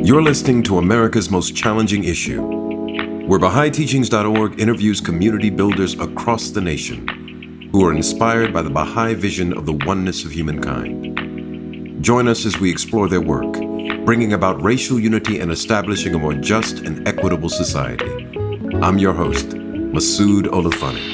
You're listening to America's Most Challenging Issue, where BahaiTeachings.org interviews community builders across the nation who are inspired by the Baha'i vision of the oneness of humankind. Join us as we explore their work, bringing about racial unity and establishing a more just and equitable society. I'm your host, Masood Olufani.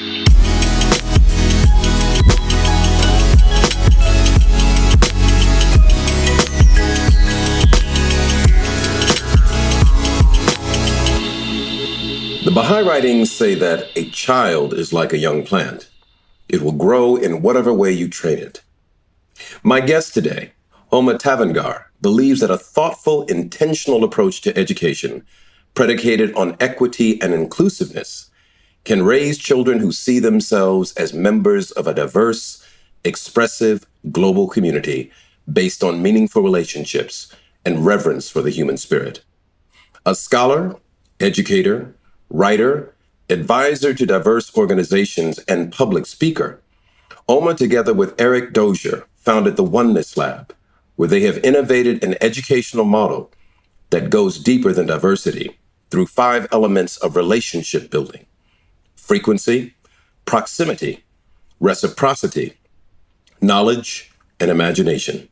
The Baha'i writings say that a child is like a young plant. It will grow in whatever way you train it. My guest today, Homa Tavangar, believes that a thoughtful, intentional approach to education, predicated on equity and inclusiveness, can raise children who see themselves as members of a diverse, expressive, global community based on meaningful relationships and reverence for the human spirit. A scholar, educator, writer, advisor to diverse organizations, and public speaker, Homa, together with Eric Dozier, founded the Oneness Lab, where they have innovated an educational model that goes deeper than diversity through 5 elements of relationship building: frequency, proximity, reciprocity, knowledge, and imagination.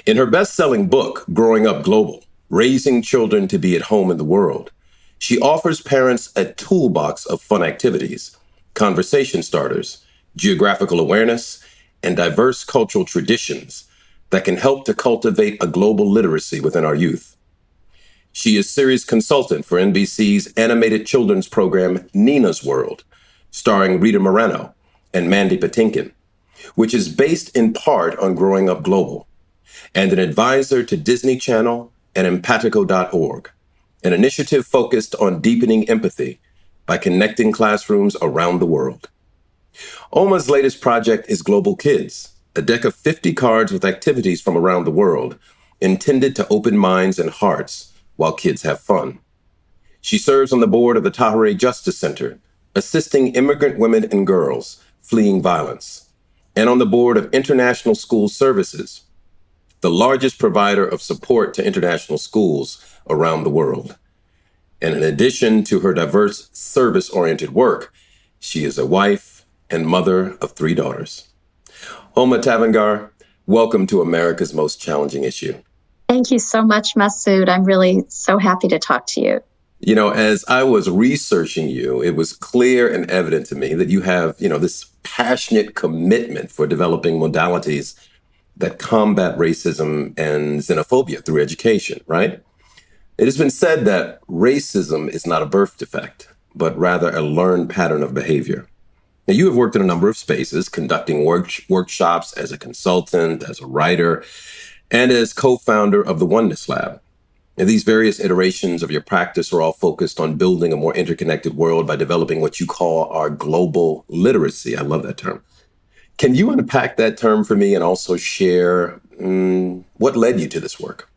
In her best-selling book, Growing Up Global, Raising Children to Be at Home in the World, she offers parents a toolbox of fun activities, conversation starters, geographical awareness, and diverse cultural traditions that can help to cultivate a global literacy within our youth. She is series consultant for NBC's animated children's program, Nina's World, starring Rita Moreno and Mandy Patinkin, which is based in part on Growing Up Global, and an advisor to Disney Channel and Empatico.org, an initiative focused on deepening empathy by connecting classrooms around the world. Homa's latest project is Global Kids, a deck of 50 cards with activities from around the world intended to open minds and hearts while kids have fun. She serves on the board of the Tahrir Justice Center, assisting immigrant women and girls fleeing violence, and on the board of International School Services, the largest provider of support to international schools around the world. And in addition to her diverse service-oriented work, she is a wife and mother of 3 daughters. Homa Tavangar, welcome to America's Most Challenging Issue. Thank you so much, Masood. I'm really so happy to talk to you. You know, as I was researching you, it was clear and evident to me that you have, this passionate commitment for developing modalities that combat racism and xenophobia through education, right? It has been said that racism is not a birth defect, but rather a learned pattern of behavior. Now, you have worked in a number of spaces, conducting workshops as a consultant, as a writer, and as co-founder of the Oneness Lab. And these various iterations of your practice are all focused on building a more interconnected world by developing what you call our global literacy. I love that term. Can you unpack that term for me and also share what led you to this work?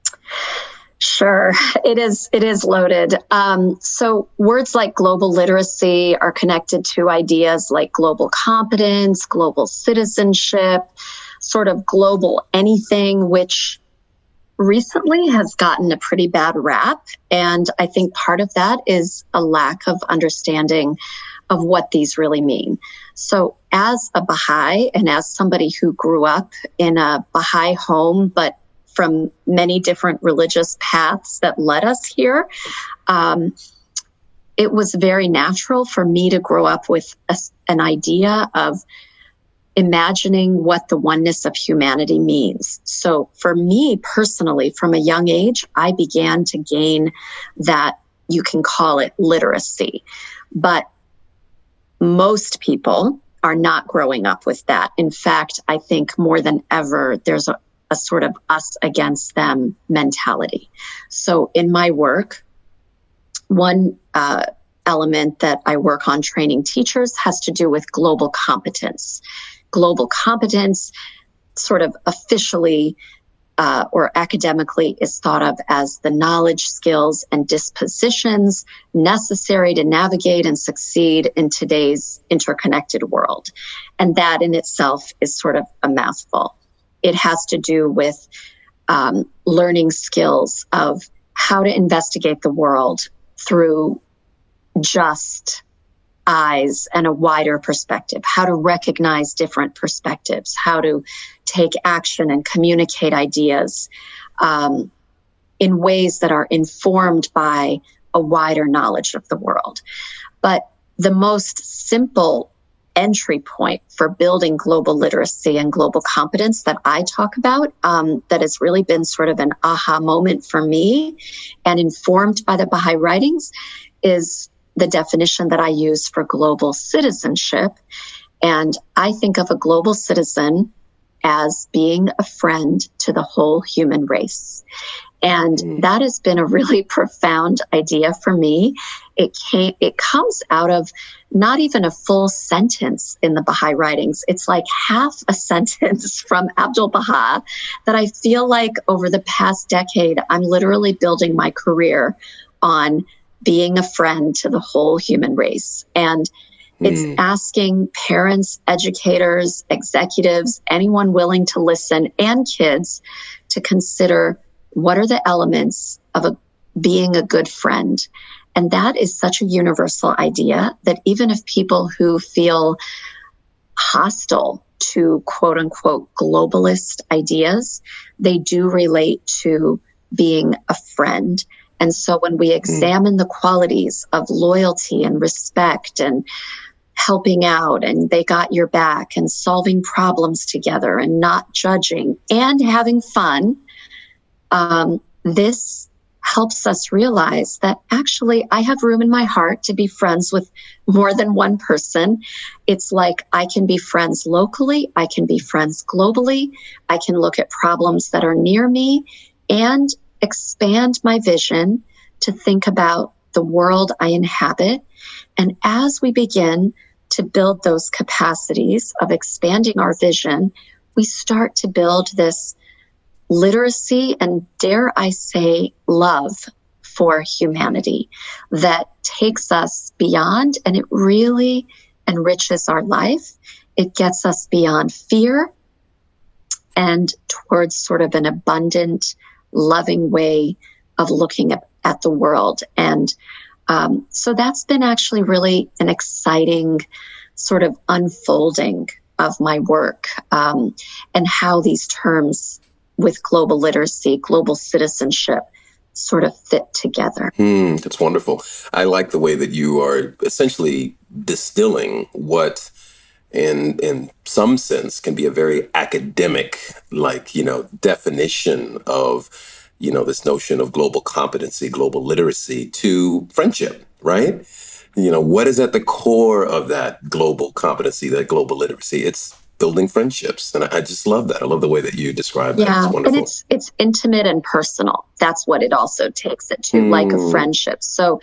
Sure. It is loaded. So words like global literacy are connected to ideas like global competence, global citizenship, sort of global anything, which recently has gotten a pretty bad rap. And I think part of that is a lack of understanding of what these really mean. So as a Baha'i and as somebody who grew up in a Baha'i home, but from many different religious paths that led us here, it was very natural for me to grow up with an idea of imagining what the oneness of humanity means. So for me personally, from a young age, I began to gain that, you can call it literacy. But most people are not growing up with that. In fact, I think more than ever, there's a sort of us against them mentality. So in my work, one element that I work on training teachers has to do with global competence. Global competence sort of officially or academically is thought of as the knowledge, skills, and dispositions necessary to navigate and succeed in today's interconnected world. And that in itself is sort of a mouthful. It has to do with learning skills of how to investigate the world through just eyes and a wider perspective, how to recognize different perspectives, how to take action and communicate ideas in ways that are informed by a wider knowledge of the world. But the most simple entry point for building global literacy and global competence that I talk about, that has really been sort of an aha moment for me and informed by the Baha'i writings, is the definition that I use for global citizenship. And I think of a global citizen as being a friend to the whole human race. And that has been a really profound idea for me. It comes out of not even a full sentence in the Baha'i writings. It's like half a sentence from Abdul Baha that I feel like over the past decade, I'm literally building my career on being a friend to the whole human race. And it's asking parents, educators, executives, anyone willing to listen, and kids to consider what are the elements of being a good friend. And that is such a universal idea that even if people who feel hostile to quote unquote globalist ideas, they do relate to being a friend. And so when we examine the qualities of loyalty and respect and helping out and they got your back and solving problems together and not judging and having fun, this helps us realize that actually I have room in my heart to be friends with more than one person. It's like I can be friends locally, I can be friends globally, I can look at problems that are near me and expand my vision to think about the world I inhabit. And as we begin to build those capacities of expanding our vision, we start to build this literacy and, dare I say, love for humanity that takes us beyond, and it really enriches our life. It gets us beyond fear and towards sort of an abundant, loving way of looking at the world. And so that's been actually really an exciting sort of unfolding of my work, and how these terms with global literacy, global citizenship sort of fit together. That's wonderful. I like the way that you are essentially distilling what in some sense can be a very academic, definition of, this notion of global competency, global literacy to friendship, right? What is at the core of that global competency, that global literacy? It's building friendships. And I just love that. I love the way that you describe that. Yeah, it's wonderful. And it's intimate and personal. That's what it also takes it to, like a friendship. So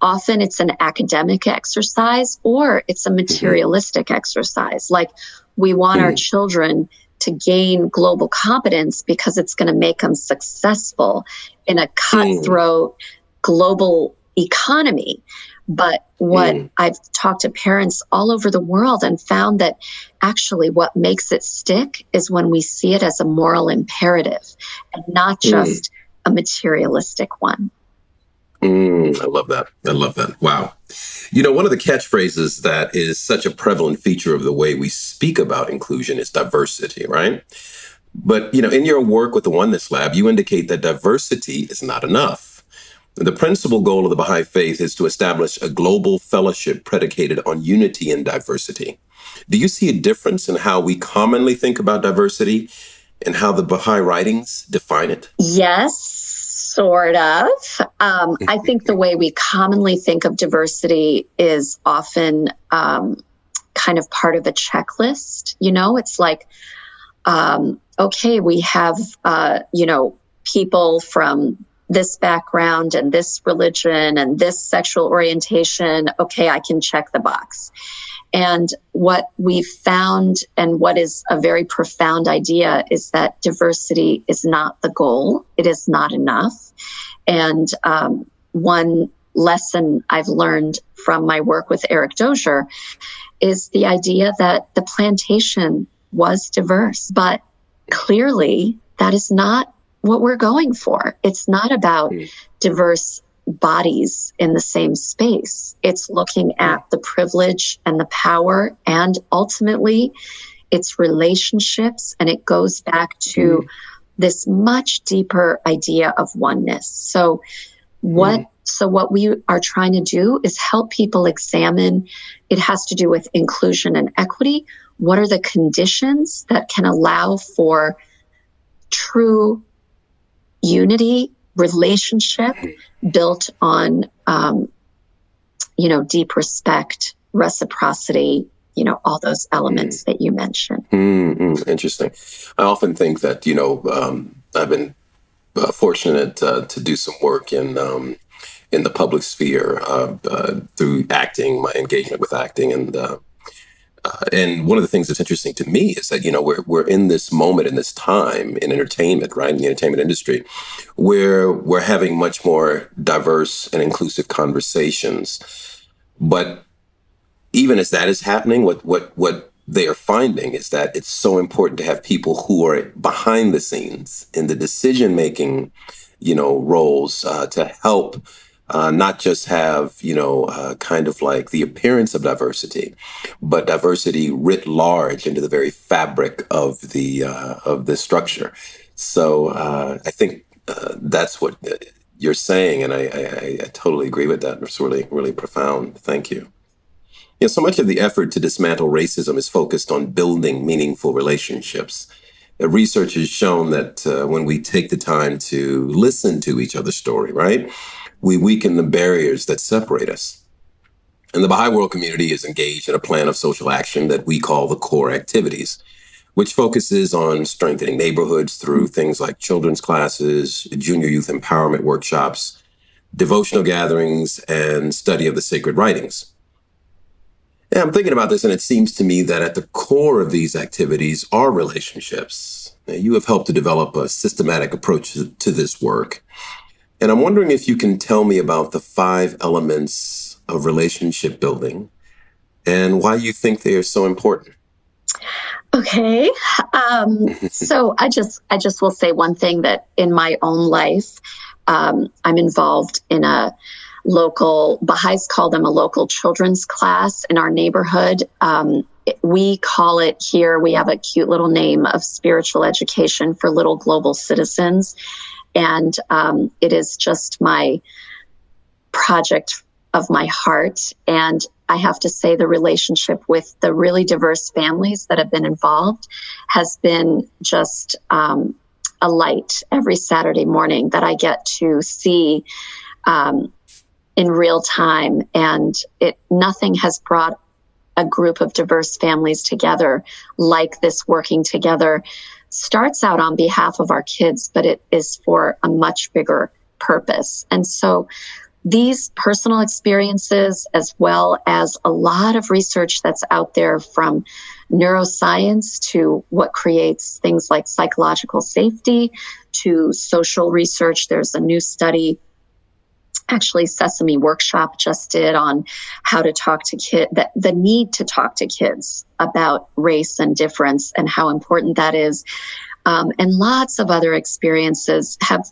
often it's an academic exercise or it's a materialistic exercise. Like we want our children to gain global competence because it's going to make them successful in a cutthroat global economy. But what I've talked to parents all over the world and found that actually what makes it stick is when we see it as a moral imperative and not just a materialistic one. I love that. I love that. Wow. One of the catchphrases that is such a prevalent feature of the way we speak about inclusion is diversity, right? But, in your work with the Oneness Lab, you indicate that diversity is not enough. The principal goal of the Baha'i faith is to establish a global fellowship predicated on unity and diversity. Do you see a difference in how we commonly think about diversity and how the Baha'i writings define it? Yes, sort of. I think the way we commonly think of diversity is often kind of part of a checklist. It's like, okay, we have, people from this background and this religion and this sexual orientation. Okay, I can check the box. And what we've found, and what is a very profound idea, is that diversity is not the goal. It is not enough. And one lesson I've learned from my work with Eric Dozier is the idea that the plantation was diverse, but clearly that is not what we're going for. It's not about diverse bodies in the same space. It's looking at the privilege and the power, and ultimately it's relationships. And it goes back to this much deeper idea of oneness. So what we are trying to do is help people examine. It has to do with inclusion and equity. What are the conditions that can allow for true unity, relationship built on, deep respect, reciprocity, all those elements that you mentioned. Interesting. I often think that, I've been fortunate to do some work in the public sphere through acting, my engagement with acting, and one of the things that's interesting to me is that we're in this moment, in this time in entertainment, right, in the entertainment industry, where we're having much more diverse and inclusive conversations. But even as that is happening, what they are finding is that it's so important to have people who are behind the scenes in the decision-making, roles to help not just have, kind of like the appearance of diversity, but diversity writ large into the very fabric of the structure. So I think that's what you're saying, and I totally agree with that. It's really, really profound. Thank you. So much of the effort to dismantle racism is focused on building meaningful relationships. Research has shown that when we take the time to listen to each other's story, right, we weaken the barriers that separate us. And the Baha'i world community is engaged in a plan of social action that we call the core activities, which focuses on strengthening neighborhoods through things like children's classes, junior youth empowerment workshops, devotional gatherings, and study of the sacred writings. Yeah, I'm thinking about this, and it seems to me that at the core of these activities are relationships. Now, you have helped to develop a systematic approach to this work. And I'm wondering if you can tell me about the 5 elements of relationship building and why you think they are so important. Okay. So I just will say one thing, that in my own life, I'm involved in a local, Baha'is call them a local children's class in our neighborhood. We call it here, we have a cute little name of spiritual education for little global citizens. And it is just my project of my heart. And I have to say, the relationship with the really diverse families that have been involved has been just a light every Saturday morning that I get to see in real time. And nothing has brought a group of diverse families together like this. Working together starts out on behalf of our kids, but it is for a much bigger purpose. And so these personal experiences, as well as a lot of research that's out there, from neuroscience to what creates things like psychological safety, to social research. There's a new study, actually Sesame Workshop just did, on how to talk to kids, the need to talk to kids about race and difference and how important that is. And lots of other experiences have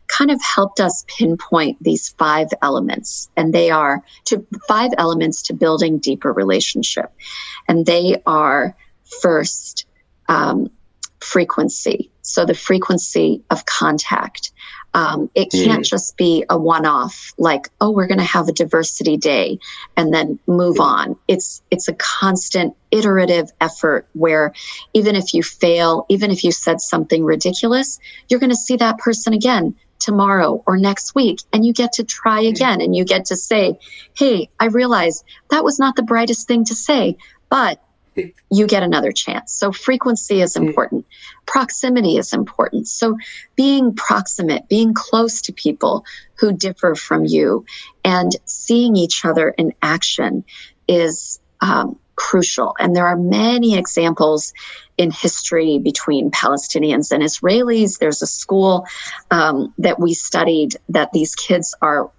kind of helped us pinpoint these 5 elements. And they are 5 elements to building deeper relationship. And they are, first, frequency. So the frequency of contact. It can't just be a one-off, like, oh, we're going to have a diversity day and then move on. It's a constant iterative effort where even if you fail, even if you said something ridiculous, you're going to see that person again tomorrow or next week, and you get to try again, and you get to say, hey, I realize that was not the brightest thing to say, but you get another chance. So frequency is important. Proximity is important. So being proximate, being close to people who differ from you, and seeing each other in action is crucial. And there are many examples in history between Palestinians and Israelis. There's a school that we studied that these kids are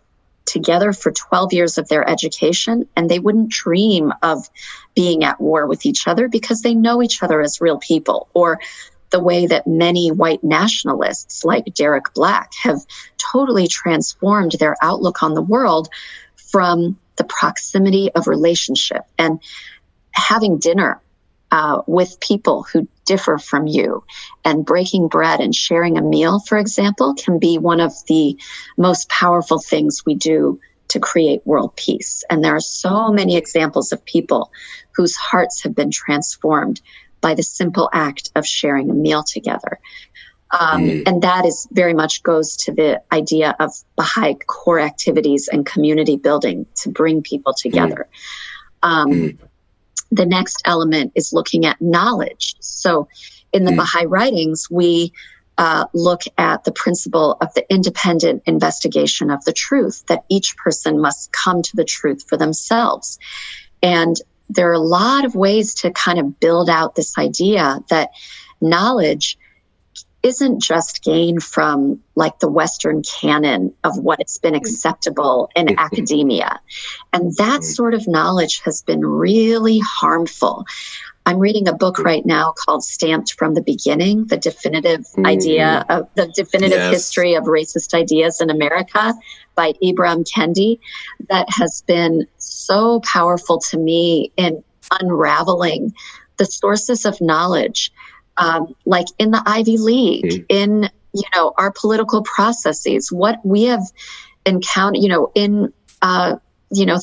together for 12 years of their education, and they wouldn't dream of being at war with each other because they know each other as real people. Or the way that many white nationalists like Derek Black have totally transformed their outlook on the world from the proximity of relationship and having dinner with people who differ from you, and breaking bread and sharing a meal, for example, can be one of the most powerful things we do to create world peace. And there are so many examples of people whose hearts have been transformed by the simple act of sharing a meal together. And that is very much goes to the idea of Baha'i core activities and community building to bring people together. The next element is looking at knowledge. So in the Baha'i writings, we look at the principle of the independent investigation of the truth, that each person must come to the truth for themselves. And there are a lot of ways to kind of build out this idea that knowledge isn't just gained from like the Western canon of what has been acceptable in academia. And that sort of knowledge has been really harmful. I'm reading a book right now called Stamped from the Beginning, the definitive idea of the definitive history of racist ideas in America by Ibram Kendi, that has been so powerful to me in unraveling the sources of knowledge, like in the Ivy League, in, our political processes, what we have encountered, in,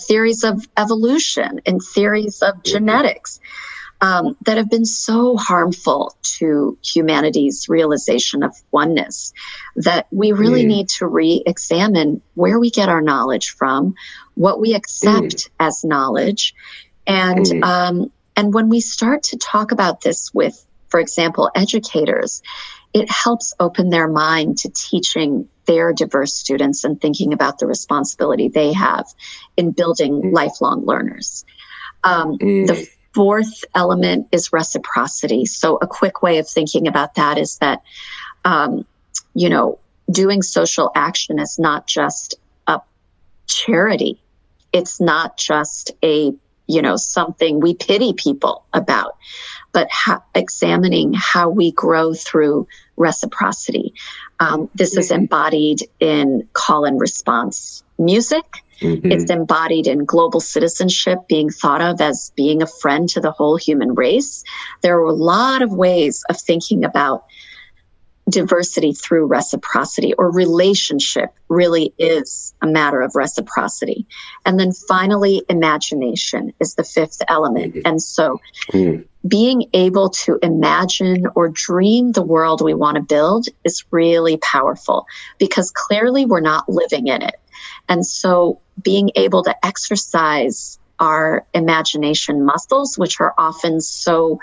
theories of evolution and theories of genetics, that have been so harmful to humanity's realization of oneness, that we really need to re-examine where we get our knowledge from, what we accept as knowledge. And when we start to talk about this with, for example, educators, it helps open their mind to teaching their diverse students and thinking about the responsibility they have in building lifelong learners. The fourth element is reciprocity. So a quick way of thinking about that is that, doing social action is not just a charity. It's not just a, something we pity people about, but examining how we grow through reciprocity. This is embodied in call and response music. It's embodied in global citizenship, being thought of as being a friend to the whole human race. There are a lot of ways of thinking about diversity through reciprocity, or relationship really is a matter of reciprocity. And then finally, imagination is the fifth element. And so being able to imagine or dream the world we want to build is really powerful, because clearly we're not living in it. And so being able to exercise our imagination muscles, which are often so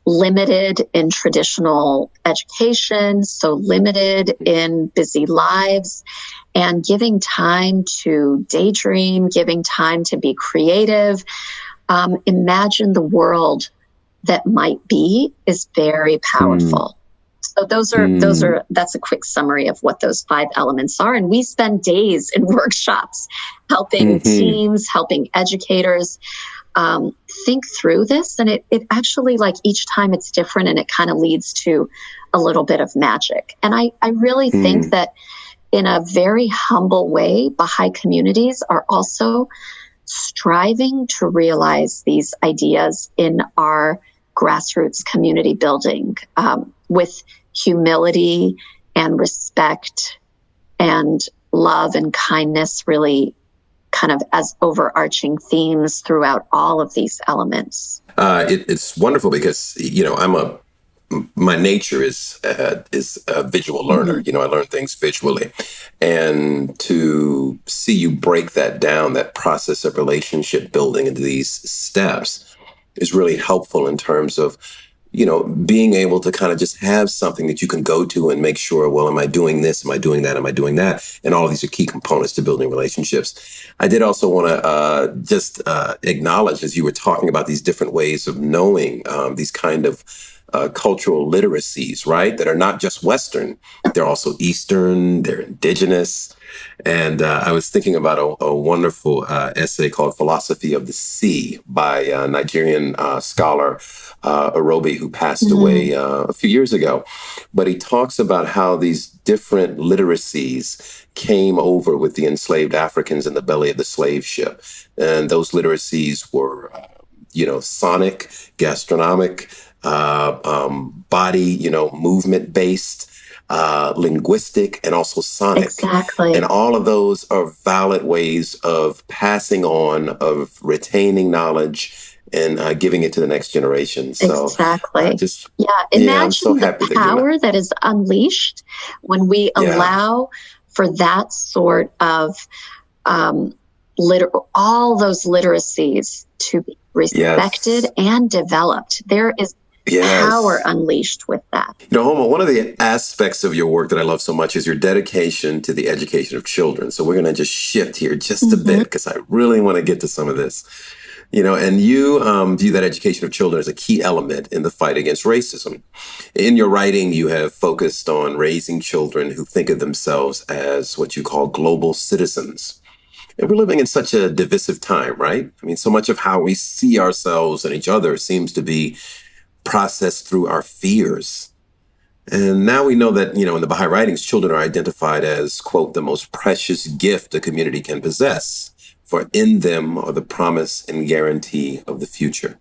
limited in traditional education, so limited in busy lives, and giving time to daydream, giving time to be creative, imagine the world that might be, is very powerful. So that's a quick summary of what those 5 elements are. And we spend days in workshops helping teams, helping educators think through this. And it actually, like, each time it's different, and it kind of leads to a little bit of magic. And I really think that in a very humble way, Baha'i communities are also striving to realize these ideas in our grassroots community building, with humility and respect and love and kindness, really kind of as overarching themes throughout all of these elements. It's wonderful because, my nature is a visual learner. I learn things visually, and to see you break that down, that process of relationship building into these steps, is really helpful in terms of, being able to kind of just have something that you can go to and make sure, well, am I doing this? Am I doing that? Am I doing that? And all of these are key components to building relationships. I did also want to just acknowledge, as you were talking about these different ways of knowing, these kind of cultural literacies, right? That are not just Western, they're also Eastern, they're indigenous. And I was thinking about a wonderful essay called Philosophy of the Sea by a Nigerian scholar, Arobi, who passed away a few years ago. But he talks about how these different literacies came over with the enslaved Africans in the belly of the slave ship. And those literacies were, sonic, gastronomic, body, movement based, linguistic, and also sonic. Exactly. And all of those are valid ways of passing on, of retaining knowledge and giving it to the next generation. So exactly. I'm Imagine so happy the power that is unleashed when we allow for that sort of all those literacies to be respected and developed. There is power unleashed with that. Homa, one of the aspects of your work that I love so much is your dedication to the education of children. So we're going to just shift here just a bit because I really want to get to some of this. And you view that education of children as a key element in the fight against racism. In your writing, you have focused on raising children who think of themselves as what you call global citizens. And we're living in such a divisive time, right? I mean, so much of how we see ourselves and each other seems to be processed through our fears. And now we know that, in the Baha'i writings, children are identified as, quote, the most precious gift a community can possess, for in them are the promise and guarantee of the future.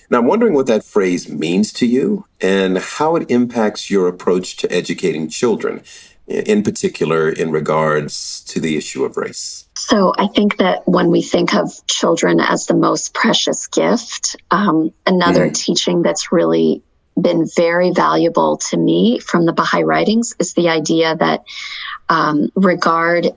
Now, I'm wondering what that phrase means to you and how it impacts your approach to educating children, in particular in regards to the issue of race. So I think that when we think of children as the most precious gift, another teaching that's really been very valuable to me from the Baha'i writings is the idea that regard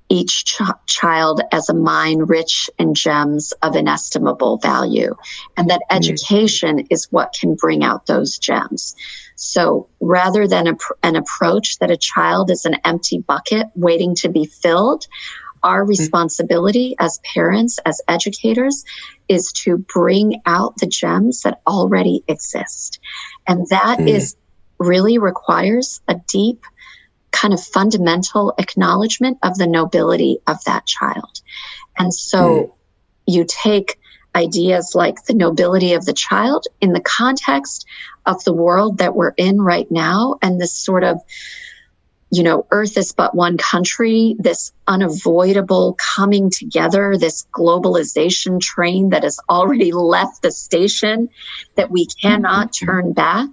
each child as a mine rich in gems of inestimable value, and that education is what can bring out those gems. So rather than an approach that a child is an empty bucket waiting to be filled, our responsibility as parents, as educators, is to bring out the gems that already exist. And that is really requires a deep kind of fundamental acknowledgement of the nobility of that child. And so you take ideas like the nobility of the child in the context of the world that we're in right now, and this sort of, Earth is but one country, this unavoidable coming together, this globalization train that has already left the station that we cannot turn back,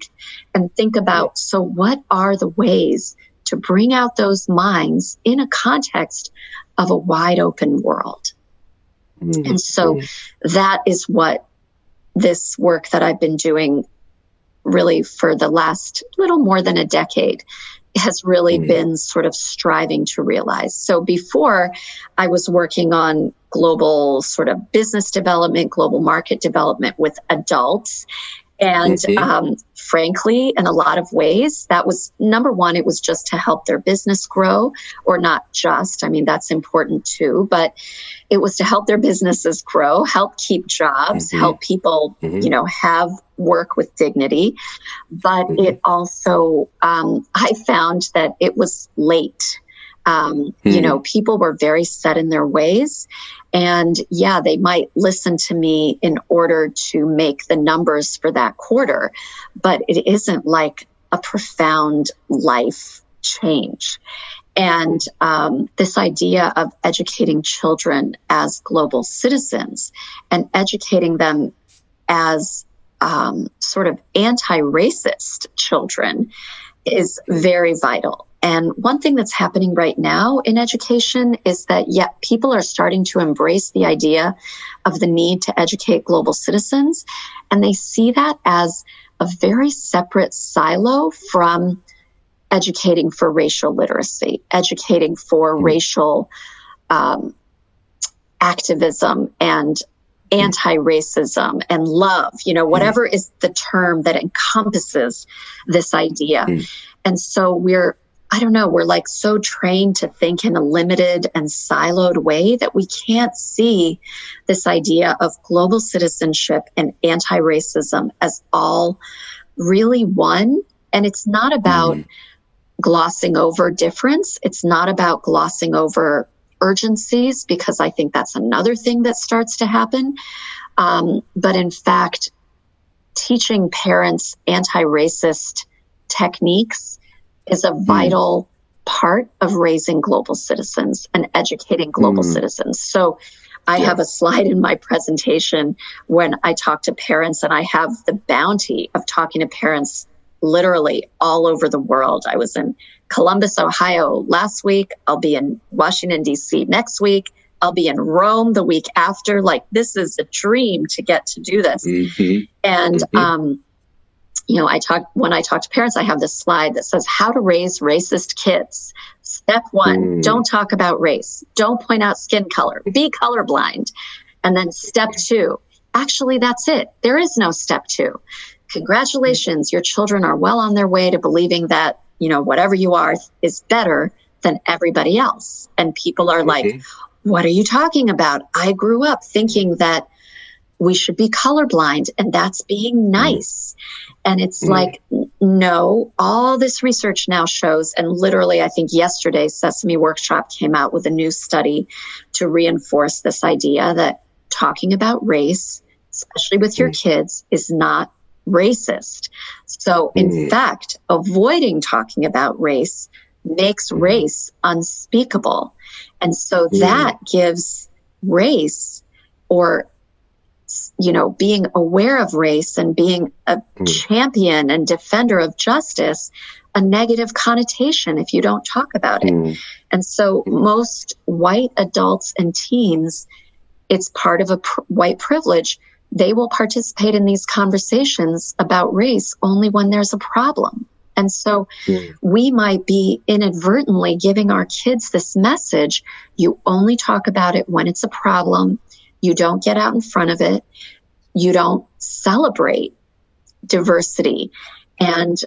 and think about, so what are the ways to bring out those minds in a context of a wide open world? And so that is what this work that I've been doing really for the last little more than a decade has really been sort of striving to realize. So before, I was working on global sort of business development, global market development with adults. And frankly, in a lot of ways, that was number one, it was just to help their business grow, or not just, I mean, that's important too, but it was to help their businesses grow, help keep jobs, help people, have work with dignity. But it also, I found that it was late. People were very set in their ways. And they might listen to me in order to make the numbers for that quarter, but it isn't like a profound life change. And this idea of educating children as global citizens and educating them as sort of anti-racist children is very vital. And one thing that's happening right now in education is that, people are starting to embrace the idea of the need to educate global citizens. And they see that as a very separate silo from educating for racial literacy, educating for racial activism and anti-racism and love, whatever is the term that encompasses this idea. And so we're like so trained to think in a limited and siloed way that we can't see this idea of global citizenship and anti-racism as all really one. And it's not about glossing over difference. It's not about glossing over urgencies, because I think that's another thing that starts to happen. But in fact, teaching parents anti-racist techniques is a vital part of raising global citizens and educating global citizens. So I have a slide in my presentation when I talk to parents, and I have the bounty of talking to parents literally all over the world. I was in Columbus, Ohio last week. I'll be in Washington, D.C. next week. I'll be in Rome the week after. Like, this is a dream to get to do this. And, when I talk to parents, I have this slide that says how to raise racist kids. Step 1, don't talk about race. Don't point out skin color. Be colorblind. And then step 2, actually, that's it. There is no step 2. Congratulations, your children are well on their way to believing that, whatever you are is better than everybody else. And people are like, what are you talking about? I grew up thinking that we should be colorblind, and that's being nice. And it's like, no, all this research now shows, and literally, I think yesterday, Sesame Workshop came out with a new study to reinforce this idea that talking about race, especially with your kids, is not racist. So in fact, avoiding talking about race makes race unspeakable. And so that gives race, or, being aware of race and being a champion and defender of justice, a negative connotation if you don't talk about it. And so most white adults and teens, it's part of a white privilege. They will participate in these conversations about race only when there's a problem. And so we might be inadvertently giving our kids this message: you only talk about it when it's a problem. You don't get out in front of it. You don't celebrate diversity. And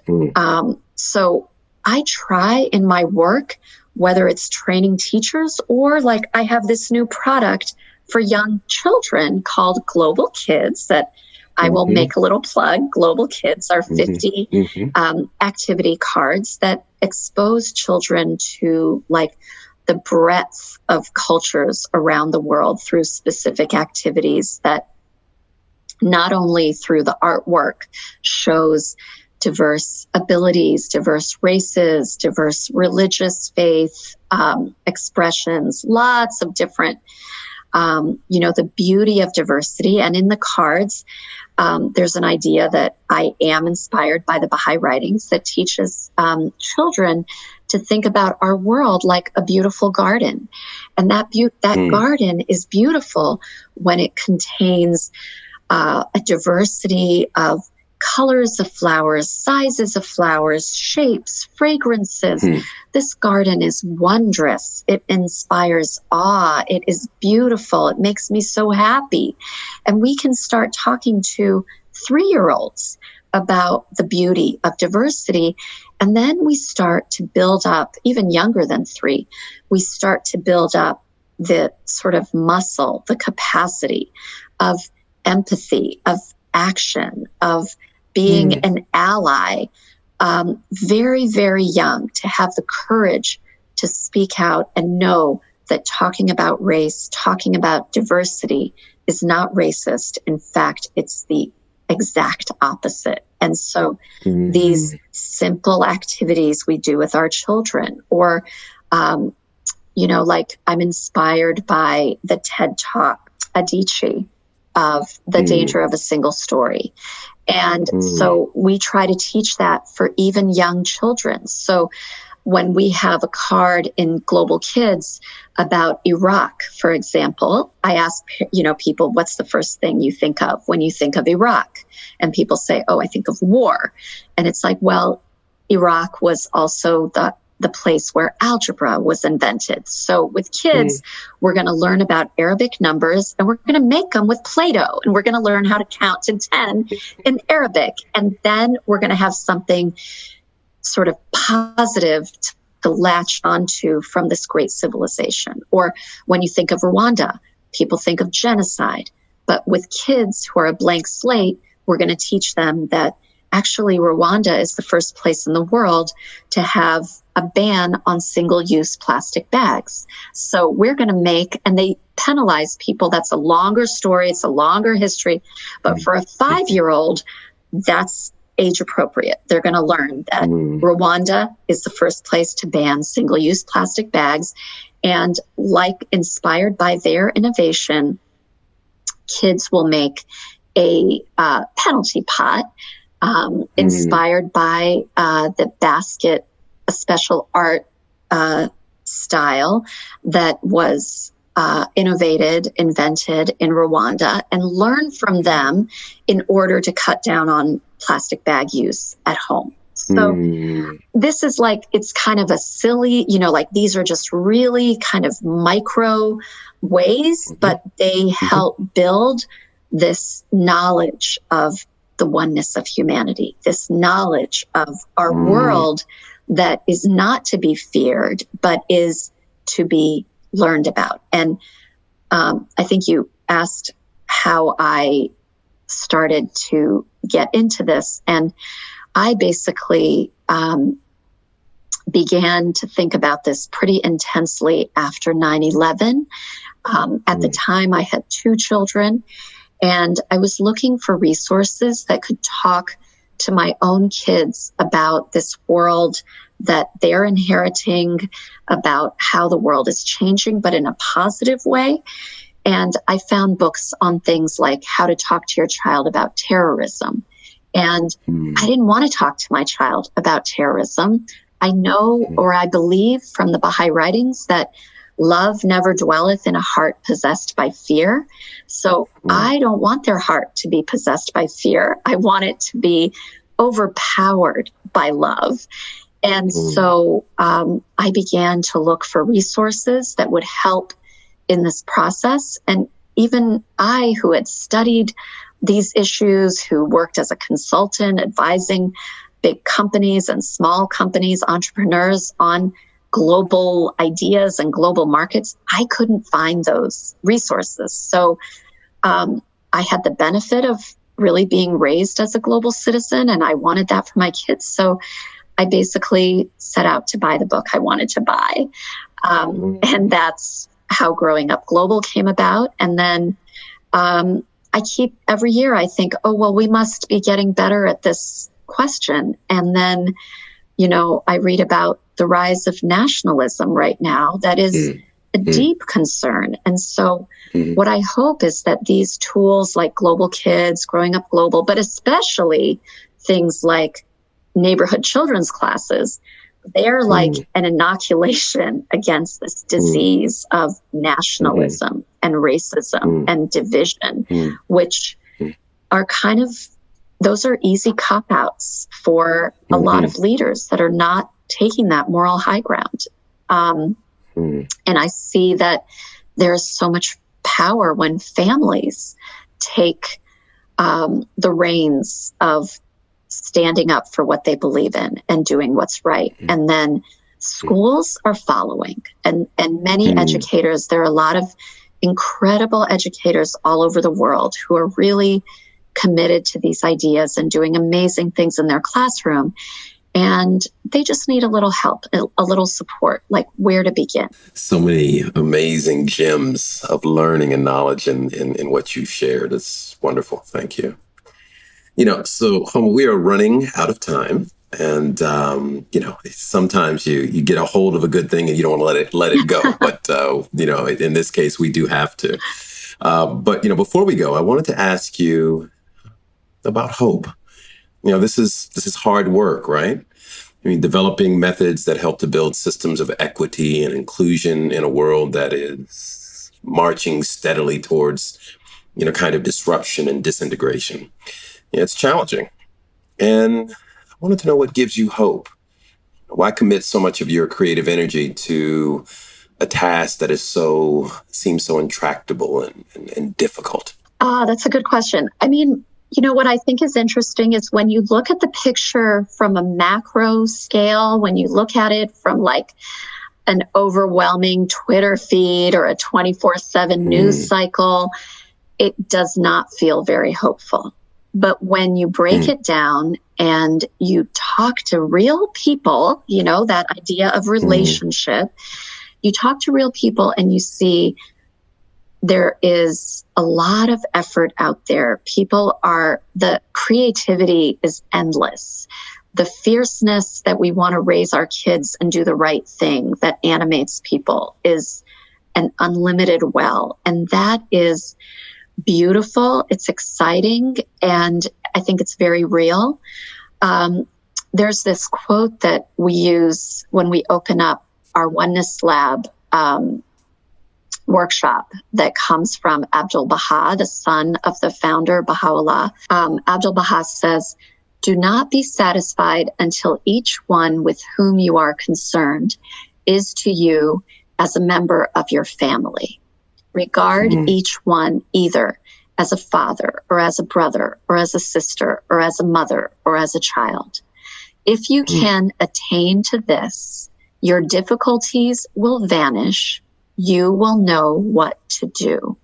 so I try in my work, whether it's training teachers or like I have this new product for young children called Global Kids that I will make a little plug. Global Kids are 50 activity cards that expose children to like the breadth of cultures around the world through specific activities that not only through the artwork shows diverse abilities, diverse races, diverse religious faith expressions, lots of different the beauty of diversity. And in the cards, there's an idea that I am inspired by the Baha'i writings that teaches children to think about our world like a beautiful garden. And that garden is beautiful when it contains a diversity of colors of flowers, sizes of flowers, shapes, fragrances. This garden is wondrous. It inspires awe. It is beautiful. It makes me so happy. And we can start talking to 3-year-olds about the beauty of diversity. And then we start to build up, even younger than 3, we start to build up the sort of muscle, the capacity of empathy, of action, of being an ally, very, very young, to have the courage to speak out and know that talking about race, talking about diversity is not racist. In fact, it's the exact opposite. And so these simple activities we do with our children, or, like I'm inspired by the TED Talk, Adichie, of the danger of a single story. And so we try to teach that for even young children. So when we have a card in Global Kids about Iraq, for example, I ask, people, what's the first thing you think of when you think of Iraq? And people say, oh, I think of war. And it's like, well, Iraq was also the place where algebra was invented. So with kids, we're going to learn about Arabic numbers, and we're going to make them with Play-Doh, and we're going to learn how to count to 10 in Arabic. And then we're going to have something sort of positive to latch onto from this great civilization. Or when you think of Rwanda, people think of genocide. But with kids who are a blank slate, we're going to teach them that actually Rwanda is the first place in the world to have a ban on single-use plastic bags. So we're going to make, and they penalize people. That's a longer story. It's a longer history. But for a 5-year-old, that's age appropriate. They're going to learn that Rwanda is the first place to ban single-use plastic bags. And like inspired by their innovation, kids will make a penalty pot inspired by the basket, a special art style that was invented in Rwanda, and learn from them in order to cut down on plastic bag use at home. So this is like, it's kind of a silly, like these are just really kind of micro ways, but they help build this knowledge of the oneness of humanity, this knowledge of our world that is not to be feared, but is to be learned about. And I think you asked how I started to get into this. And I basically began to think about this pretty intensely after 9/11. At the time, I had 2 children, and I was looking for resources that could talk to my own kids about this world that they're inheriting, about how the world is changing, but in a positive way. And I found books on things like how to talk to your child about terrorism. And I didn't want to talk to my child about terrorism. I know, or I believe from the Baha'i writings, that love never dwelleth in a heart possessed by fear. So I don't want their heart to be possessed by fear. I want it to be overpowered by love. And so I began to look for resources that would help in this process. And even I, who had studied these issues, who worked as a consultant advising big companies and small companies, entrepreneurs on global ideas and global markets, I couldn't find those resources. So I had the benefit of really being raised as a global citizen, and I wanted that for my kids. So I basically set out to buy the book I wanted to buy. And that's how Growing Up Global came about. And then every year I think, oh, well, we must be getting better at this question. And then, I read about the rise of nationalism right now. That is a deep concern. And so what I hope is that these tools like Global Kids, Growing Up Global, but especially things like neighborhood children's classes, they're like an inoculation against this disease of nationalism and racism and division, which are those are easy cop-outs for a lot of leaders that are not taking that moral high ground. And I see that there's so much power when families take the reins of standing up for what they believe in and doing what's right. And then schools are following. And many educators, there are a lot of incredible educators all over the world who are really committed to these ideas and doing amazing things in their classroom. And they just need a little help, a little support, like where to begin. So many amazing gems of learning and knowledge in what you shared. It's wonderful. Thank you. So Homa, we are running out of time. And, sometimes you get a hold of a good thing and you don't want to let it go. But, in this case, we do have to. But before we go, I wanted to ask you about hope. This is hard work, right? I mean, developing methods that help to build systems of equity and inclusion in a world that is marching steadily towards, kind of disruption and disintegration. It's challenging. And I wanted to know what gives you hope. Why commit so much of your creative energy to a task that seems so intractable and difficult? That's a good question. I mean, what I think is interesting is when you look at the picture from a macro scale, when you look at it from like an overwhelming Twitter feed or a 24/7 news cycle, it does not feel very hopeful. But when you break it down and you talk to real people, that idea of relationship, you talk to real people and you see there is a lot of effort out there. The creativity is endless. The fierceness that we want to raise our kids and do the right thing that animates people is an unlimited well. And that is beautiful. It's exciting. And I think it's very real. There's this quote that we use when we open up our Oneness Lab workshop that comes from Abdu'l-Baha, the son of the founder, Baha'u'llah. Abdu'l-Baha says, "Do not be satisfied until each one with whom you are concerned is to you as a member of your family. Regard each one either as a father or as a brother or as a sister or as a mother or as a child. If you can attain to this, your difficulties will vanish. You will know what to do."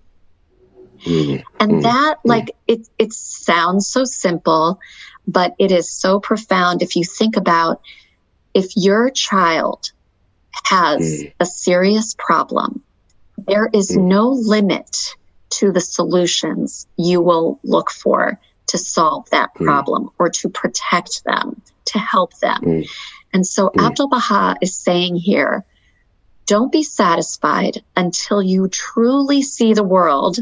And that, it sounds so simple, but it is so profound if you think about if your child has a serious problem, there is no limit to the solutions you will look for to solve that problem or to protect them, to help them. And so Abdu'l-Baha is saying here, don't be satisfied until you truly see the world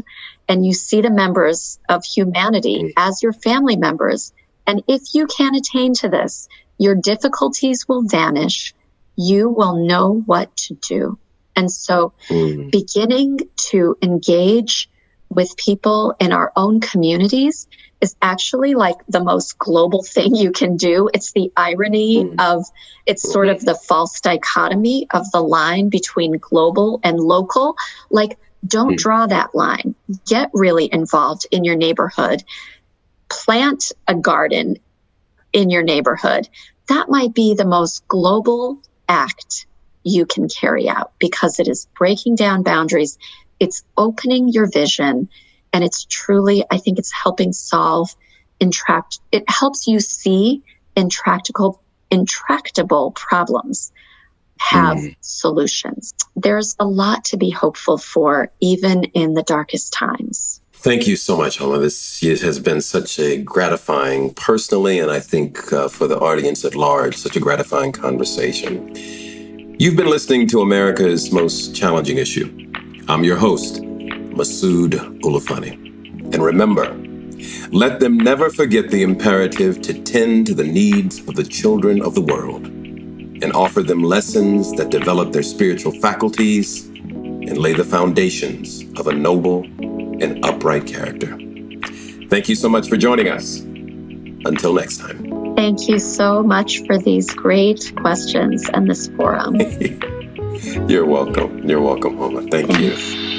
and you see the members of humanity as your family members. And if you can attain to this, your difficulties will vanish. You will know what to do. And so beginning to engage with people in our own communities is actually like the most global thing you can do. It's the irony of, it's sort of the false dichotomy of the line between global and local. Like, don't draw that line. Get really involved in your neighborhood. Plant a garden in your neighborhood. That might be the most global act you can carry out because it is breaking down boundaries. It's opening your vision. And it's truly, I think it's helping solve it helps you see intractable problems have solutions. There's a lot to be hopeful for, even in the darkest times. Thank you so much, Homa. This has been such a gratifying, personally, and I think for the audience at large, such a gratifying conversation. You've been listening to America's Most Challenging Issue. I'm your host, Masood Ulufani. And remember, let them never forget the imperative to tend to the needs of the children of the world and offer them lessons that develop their spiritual faculties and lay the foundations of a noble and upright character. Thank you so much for joining us. Until next time. Thank you so much for these great questions and this forum. You're welcome. You're welcome, Homa. Thank you.